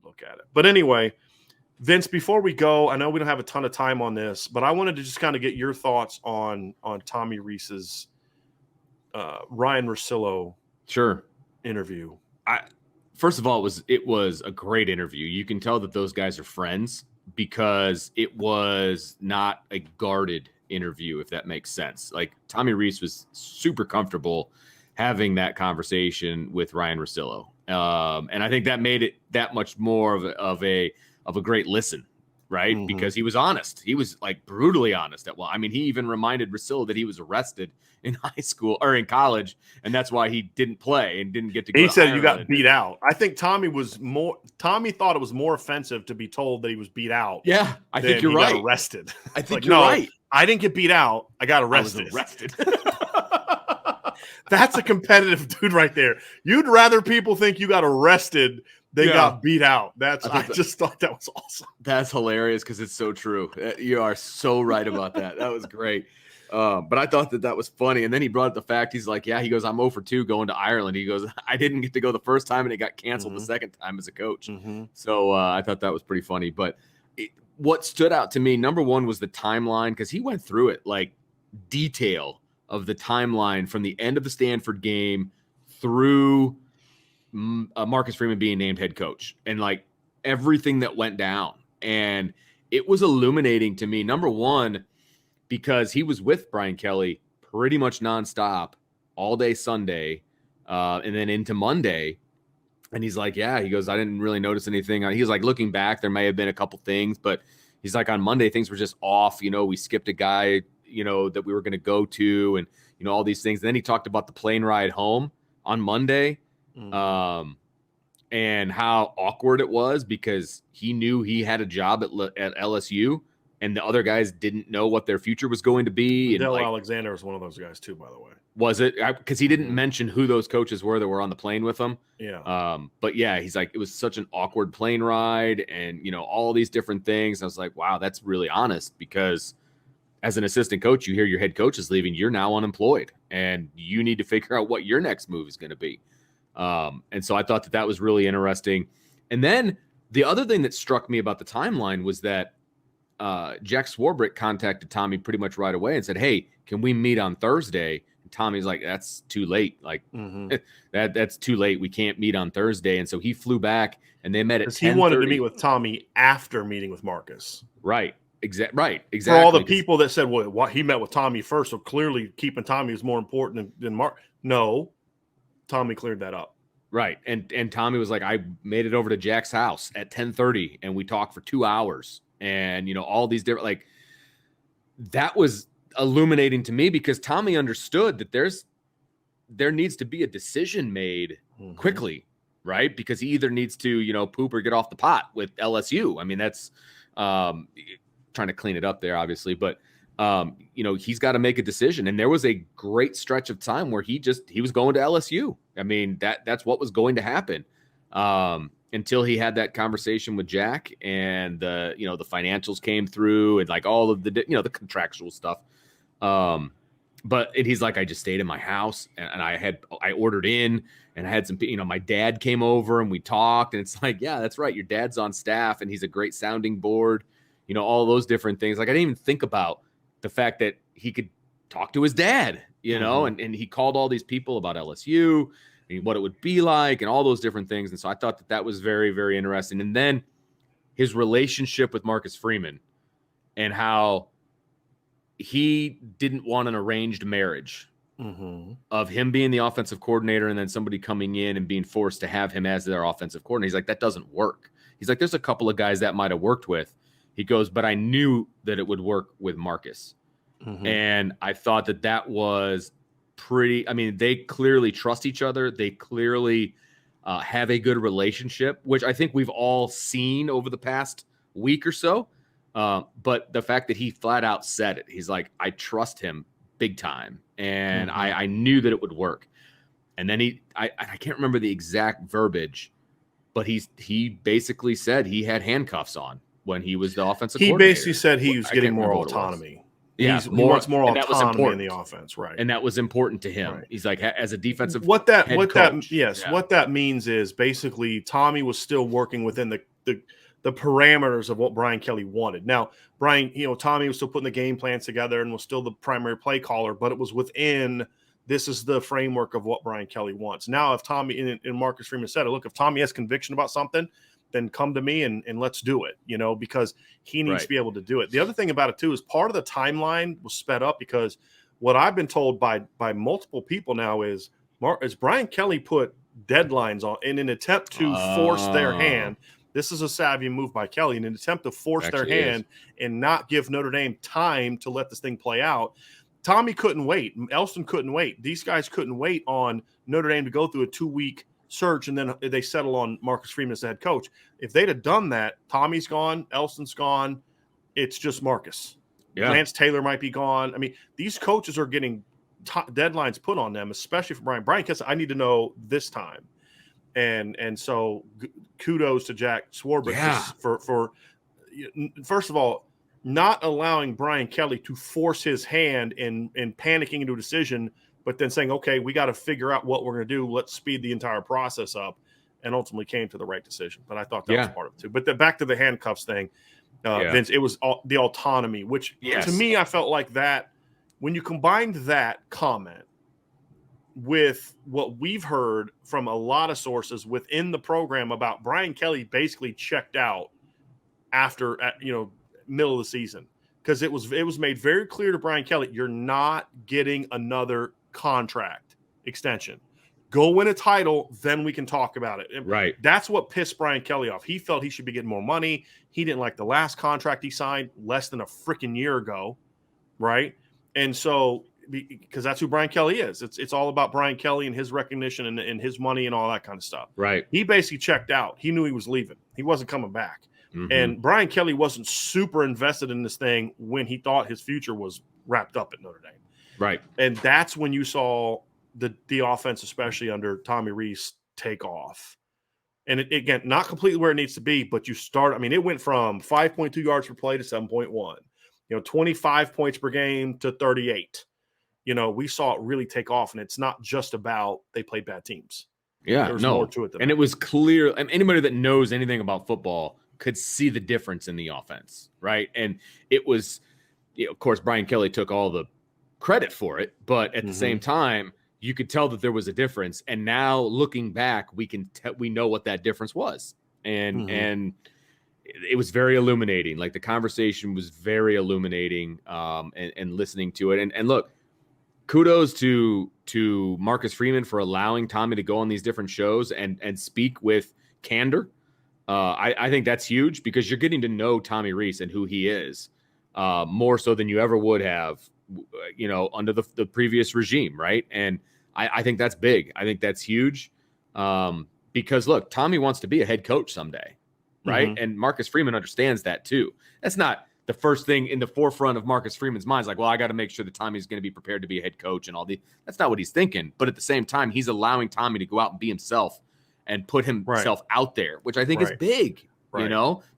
would look at it. But anyway, Vince, before we go, I know we don't have a ton of time on this, but I wanted to just kind of get your thoughts on Tommy Rees's Ryen Russillo interview. First of all, it was a great interview. You can tell that those guys are friends because it was not a guarded interview, if that makes sense. Like Tommy Rees was super comfortable having that conversation with Ryen Russillo. And I think that made it that much more of a great listen, right? Mm-hmm. Because he was honest. He was like brutally honest. He even reminded Russillo that he was arrested in high school or in college, and that's why he didn't play and didn't get to go. He said you got beat out. I think Tommy thought it was more offensive to be told that he was beat out. Yeah, I think you're right. Got arrested. I think you're right. I didn't get beat out. I got arrested. I was arrested. That's a competitive dude right there. You'd rather people think you got arrested than got beat out. I just thought that was awesome. That's hilarious because it's so true. You are so right about that. That was great. But I thought that was funny. And then he brought up the fact, he's like, he goes, I'm 0 for 2 going to Ireland. He goes, I didn't get to go the first time and it got canceled the second time as a coach. Mm-hmm. So I thought that was pretty funny. But what stood out to me, number one, was the timeline, because he went through it, like detail of the timeline from the end of the Stanford game through Marcus Freeman being named head coach and like everything that went down. And it was illuminating to me, number one, because he was with Brian Kelly pretty much nonstop all day Sunday and then into Monday. And he's like, he goes, I didn't really notice anything. He was like, looking back, there may have been a couple things, but he's like, on Monday, things were just off. We skipped a guy, that we were going to go to and, all these things. And then he talked about the plane ride home on Monday and how awkward it was because he knew he had a job at LSU. And the other guys didn't know what their future was going to be. Dell Alexander was one of those guys too, by the way. Was it? Because he didn't mention who those coaches were that were on the plane with him. Yeah. But he's like, it was such an awkward plane ride and, all these different things. I was like, wow, that's really honest, because as an assistant coach, you hear your head coach is leaving, you're now unemployed and you need to figure out what your next move is going to be. And so I thought that was really interesting. And then the other thing that struck me about the timeline was that Jack Swarbrick contacted Tommy pretty much right away and said, hey, can we meet on Thursday? And Tommy's like, that's too late. Like that's too late. We can't meet on Thursday. And so he flew back and they met at 10:30. He wanted to meet with Tommy after meeting with Marcus. Right. Exactly. For all the people that said, well, he met with Tommy first, so clearly keeping Tommy is more important than Mark. No, Tommy cleared that up. Right. And Tommy was like, I made it over to Jack's house at 10:30 and we talked for 2 hours. And, all these different, like, that was illuminating to me because Tommy understood that there needs to be a decision made quickly, right? Because he either needs to, poop or get off the pot with LSU. I mean, that's trying to clean it up there, obviously, but, he's got to make a decision. And there was a great stretch of time where he was going to LSU. I mean, that's what was going to happen. Until he had that conversation with Jack and the financials came through and like all of the, the contractual stuff. But he's like, I just stayed in my house and I ordered in and I had some, my dad came over and we talked and it's like, yeah, that's right. Your dad's on staff and he's a great sounding board, all those different things. Like I didn't even think about the fact that he could talk to his dad, and he called all these people about LSU, what it would be like and all those different things. And so I thought that was very, very interesting. And then his relationship with Marcus Freeman and how he didn't want an arranged marriage of him being the offensive coordinator and then somebody coming in and being forced to have him as their offensive coordinator. He's like, that doesn't work. He's like, there's a couple of guys that might've worked with. He goes, but I knew that it would work with Marcus. And I thought that was they clearly trust each other. They clearly have a good relationship, which I think we've all seen over the past week or so. But the fact that he flat out said it, he's like, I trust him big time. And I knew that it would work. And then I can't remember the exact verbiage, but he basically said he had handcuffs on when he was the offensive coordinator. He basically said he was getting more autonomy. He wants more autonomy in the offense, right? And that was important to him. Right. He's like, as a defensive what that means is basically Tommy was still working within the the parameters of what Brian Kelly wanted. Now, Brian, Tommy was still putting the game plans together and was still the primary play caller, but it was within this is the framework of what Brian Kelly wants. Now, if Tommy and Marcus Freeman said it, look, if Tommy has conviction about something, then come to me and let's do it, because he needs to be able to do it. The other thing about it too is part of the timeline was sped up because what I've been told by multiple people now is Brian Kelly put deadlines on in an attempt to force their hand. This is a savvy move by Kelly in an attempt to force their hand and not give Notre Dame time to let this thing play out. Tommy couldn't wait. Elston couldn't wait. These guys couldn't wait on Notre Dame to go through a 2-week search, and then they settle on Marcus Freeman as the head coach. If they'd have done that, Tommy's gone, Elston's gone. It's just Marcus. Yeah. Lance Taylor might be gone. I mean, these coaches are getting deadlines put on them, especially for Brian. Brian Kessler, I need to know this time. And so kudos to Jack Swarbrick for first of all, not allowing Brian Kelly to force his hand in panicking into a decision, but then saying, okay, we got to figure out what we're going to do. Let's speed the entire process up, and ultimately came to the right decision. But I thought that was part of it too. But back to the handcuffs thing, Vince, it was the autonomy, which to me, I felt like that when you combined that comment with what we've heard from a lot of sources within the program about Brian Kelly basically checked out after, middle of the season, because it was made very clear to Brian Kelly, you're not getting another contract extension. Go win a title, then we can talk about it. Right. That's what pissed Brian Kelly off. He felt he should be getting more money. He didn't like the last contract he signed less than a freaking year ago, right? And so, because that's who Brian Kelly is. It's all about Brian Kelly and his recognition and his money and all that kind of stuff. Right. He basically checked out. He knew he was leaving. He wasn't coming back. Mm-hmm. And Brian Kelly wasn't super invested in this thing when he thought his future was wrapped up at Notre Dame. Right. And that's when you saw the offense, especially under Tommy Rees, take off. And again, not completely where it needs to be, but it went from 5.2 yards per play to 7.1, 25 points per game to 38. We saw it really take off, and it's not just about they played bad teams. Yeah, There's more to it than that. It was clear. And anybody that knows anything about football could see the difference in the offense, right? And it was, of course, Brian Kelly took all the credit for it, but at the same time, you could tell that there was a difference. And now looking back, we know what that difference was. And it was very illuminating. Like the conversation was very illuminating, and listening to it. And look, kudos to Marcus Freeman for allowing Tommy to go on these different shows and speak with candor. I think that's huge because you're getting to know Tommy Rees and who he is more so than you ever would have, under the previous regime, right? And I think that's big. I think that's huge because, look, Tommy wants to be a head coach someday, right? Mm-hmm. And Marcus Freeman understands that too. That's not the first thing in the forefront of Marcus Freeman's mind. Is like, well, I got to make sure that Tommy's going to be prepared to be a head coach and all the. That's not what he's thinking. But at the same time, he's allowing Tommy to go out and be himself and put himself out there, which I think is big,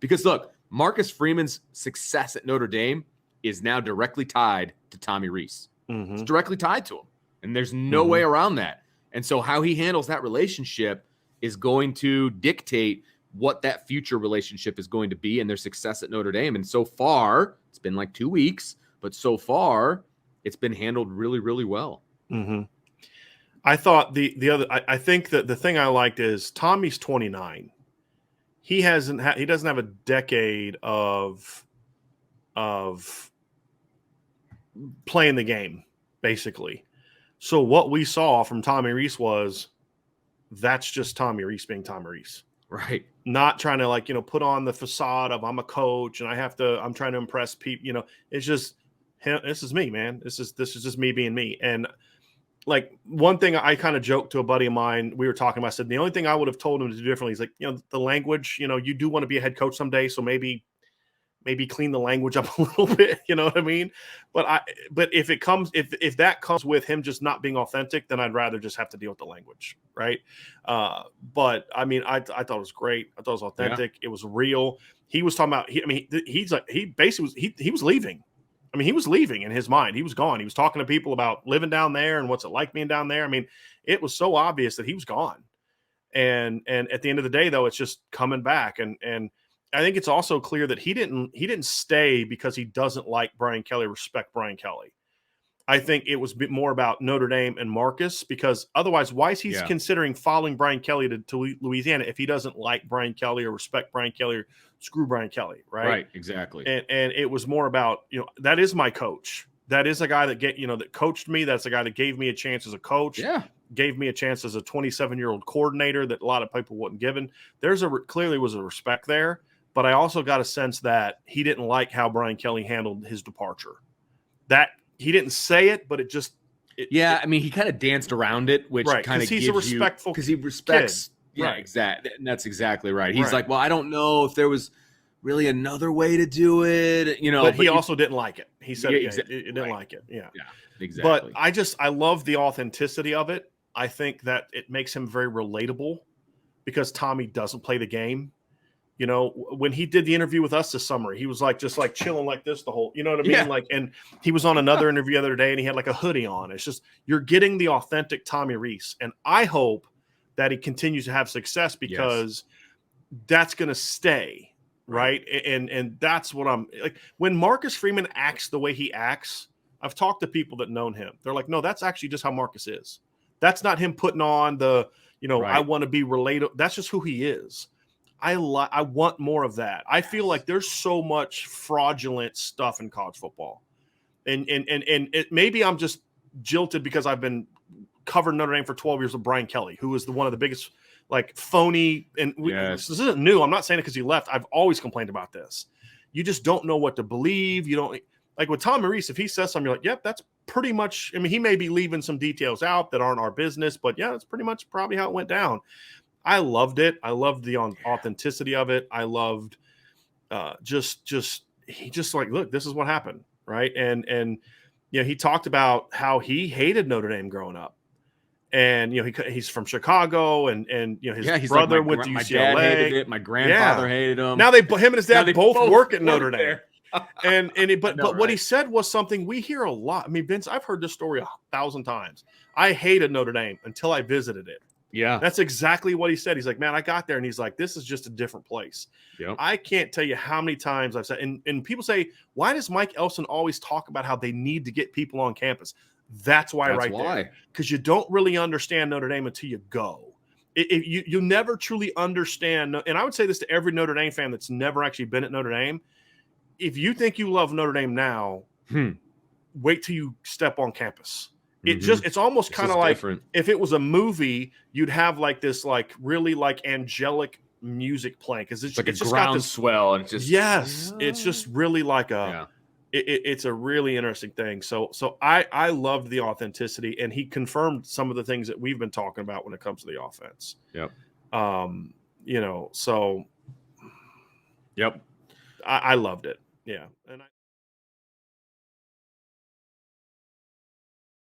because look, Marcus Freeman's success at Notre Dame is now directly tied to Tommy Rees. Mm-hmm. It's directly tied to him, and there's no way around that. And so how he handles that relationship is going to dictate what that future relationship is going to be and their success at Notre Dame. And so far, it's been like 2 weeks, but so far it's been handled really, really well. Mm-hmm. I thought I think that the thing I liked is Tommy's 29. He doesn't have a decade of playing the game, basically. So what we saw from Tommy Rees was that's just Tommy Rees being Tommy Rees. Right. Not trying to put on the facade of I'm a coach and I'm trying to impress people. It's just this is me, man. This is just me being me. And like one thing I kind of joked to a buddy of mine, we were talking about, I said, the only thing I would have told him to do differently is like, the language, you do want to be a head coach someday. So maybe clean the language up a little bit, you know what I mean? But if that comes with him just not being authentic, then I'd rather just have to deal with the language. Right. But I mean, I thought it was great. I thought it was authentic. Yeah. It was real. He was talking about, he was leaving. I mean, he was leaving in his mind. He was gone. He was talking to people about living down there and what's it like being down there. I mean, it was so obvious that he was gone. And at the end of the day, though, it's just coming back. And I think it's also clear that he didn't stay because he doesn't like Brian Kelly, respect Brian Kelly. I think it was a bit more about Notre Dame and Marcus, because otherwise, why is he considering following Brian Kelly to Louisiana if he doesn't like Brian Kelly or respect Brian Kelly or screw Brian Kelly, right? Right, exactly. And it was more about, that is my coach. That is a guy that that coached me. That's a guy that gave me a chance as a coach. Yeah. Gave me a chance as a 27-year-old coordinator that a lot of people wasn't given. Clearly was a respect there, but I also got a sense that he didn't like how Brian Kelly handled his departure. That he didn't say it, but it just. I mean, he kind of danced around it, which kind of he's a respectful because he respects. Kid. Yeah, right. Exactly. And that's exactly right. He's like, well, I don't know if there was really another way to do it, But he also didn't like it. He said he didn't like it. Yeah, exactly. But I love the authenticity of it. I think that it makes him very relatable because Tommy doesn't play the game. When he did the interview with us this summer, he was just chilling like this the whole, you know what I mean? Yeah. And he was on another interview the other day and he had like a hoodie on. It's just, you're getting the authentic Tommy Rees. And I hope that he continues to have success because that's going to stay. Right. And that's what I'm like. When Marcus Freeman acts the way he acts, I've talked to people that known him. They're like, no, that's actually just how Marcus is. That's not him putting on the, I want to be relatable. That's just who he is. I want more of that. I feel like there's so much fraudulent stuff in college football. And maybe I'm just jilted because I've been covering Notre Dame for 12 years with Brian Kelly, who is one of the biggest phony, and this isn't new. I'm not saying it because he left. I've always complained about this. You just don't know what to believe. You don't like with Tom Rees. If he says something, you're like, yep, that's pretty much. I mean, he may be leaving some details out that aren't our business, but yeah, that's pretty much probably how it went down. I loved it. I loved the authenticity of it. I loved he just like, look, this is what happened, right? And he talked about how he hated Notre Dame growing up. And he's from Chicago, and his brother went to UCLA. My dad hated it. My grandfather hated him. Now him and his dad both work at Notre Dame. But right. What he said was something we hear a lot. I mean, Vince, I've heard this story 1,000 times. I hated Notre Dame until I visited it. Yeah, that's exactly what he said. He's like, man, I got there, and he's like, this is just a different place. Yep. I can't tell you how many times I've said, and people say, why does Mike Elson always talk about how they need to get people on campus? That's why, there. Because you don't really understand Notre Dame until you go. You never truly understand. And I would say this to every Notre Dame fan that's never actually been at Notre Dame. If you think you love Notre Dame now, wait till you step on campus. It's almost kind of like different. If it was a movie, you'd have this really angelic music playing because it's like it's a groundswell, and it's just it's just really like a it's a really interesting thing. So I loved the authenticity, and he confirmed some of the things that we've been talking about when it comes to the offense. Yep. So. Yep. I loved it. Yeah. And